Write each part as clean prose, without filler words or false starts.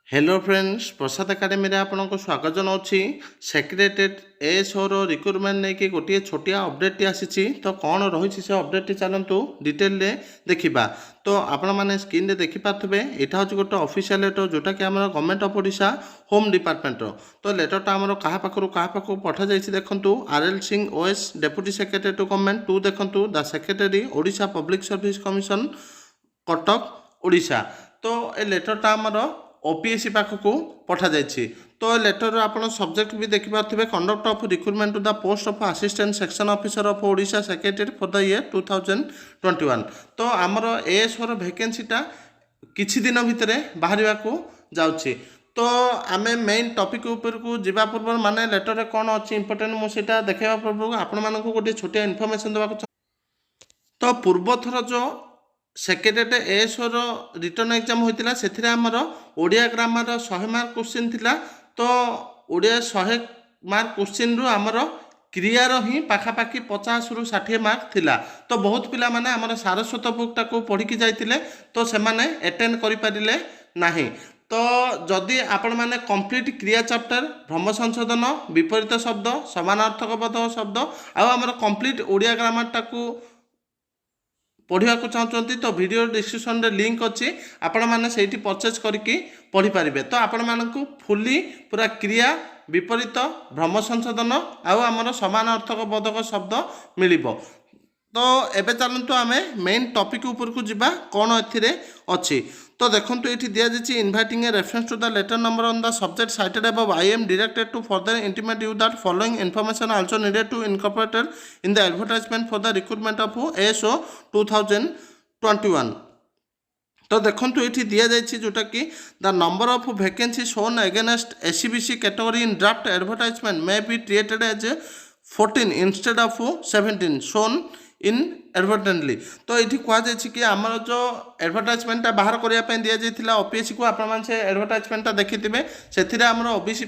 Hello friends, प्रसाद academy रे आपनको स्वागत जनाऊँगी। Secretariat ASO recruitment नहीं कि गोटे छोटिया अपडेट आसी तो कौन रही से अपडेट चलतु डिटेल देखा। तो आपण मैंने स्क्रीन रे देखिपे यहाँ हूँ गोटे ऑफिशियल लेटर जोटा कि आम government of Odisha home department तो लेटरटा आम क्या पाखक पठा जाइए देखूँ। RL Singh OS deputy secretary to government to देखूँ the secretary Odisha public service commission Cuttack Odisha. तो ए लेटरटा आमर ओपीएससी पाखक पठा जाइए। तो लेटर आप सब्जेक्ट भी देखिपे conduct of recruitment to the post of assistant section officer of Odisha secretariat for the year 2021। तो आमर एएसओ वैकेंसीटा किछि दिन भितर बाहर जाउछि। तो आमे मेन टॉपिक ऊपर को जीवा पूर्व माने लेटर कौन अच्छी इंपोर्टेंट मुझे देखा पूर्व आपण मानक गोटे छोटिया इनफॉरमेशन देवा। तो पूर्व थर जो सेक्रेटेरिएट एएसओ रिटर्न एग्जाम होता से आमर ओडिया ग्रामर 100 मार्क क्वेश्चन थिला। तो ओडिया 100 मार्क क्वेश्चन रु आमर क्रियार ही पाखापाखि 50 रु 60 मार्क थिला। तो बहुत पिला माने आमर सारस्वत बुकटा को पढ़ी जाइतिले तो से माने अटेंड करि पारिले नाही। तो जदि आपण माने कंप्लीट क्रिया चैप्टर भ्रम संशोधन विपरीत शब्द समानार्थक पद शब्द आमर कंप्लीट ओडिया ग्रामरटा को पढ़ा चाहते तो वीडियो डिस्क्रिप्शन रे लिंक अच्छी आपण मैंने से परचेज करके पढ़ी पारे। तो आपण मानक फुली पूरा क्रिया विपरीत भ्रम संशोधन आमर समानार्थक बोधक शब्द मिल। तो एबे चलतु आमे मेन टॉपिक ऊपर को जीवा कौन अच्छी। तो देखो ये दि जाइए inviting a reference to the letter number on the subject cited above I am directed to further intimate you that following information also needed to incorporated in the advertisement for the recruitment of ASO 2021। तो देखो ये दि जाइए जोटा कि the number of vacancy shown against SCBC category in draft advertisement may be created as 14 instead of 17 shown in inadvertently. तो ये कहुई कि आमर जो एडवर्टाइजमेंटा बाहर करने दि जाता ओपीएससी को आप से एडवर्टाइजमेंटा देखिथे से आमर ओबीसी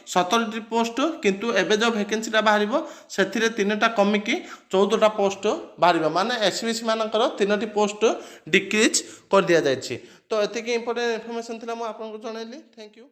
17टी पोस्ट किंतु एबे जो वैकेंसीटा बाहर से 3टा कमिकी 14टा पोस्ट बाहर माने एससीबीसी मानकर 3टी पोस्ट डिक्रीज कर दि जाइए। तो ये इंपोर्टेंट इनफॉरमेशन थी मुझे आपको जनइली। Thank you.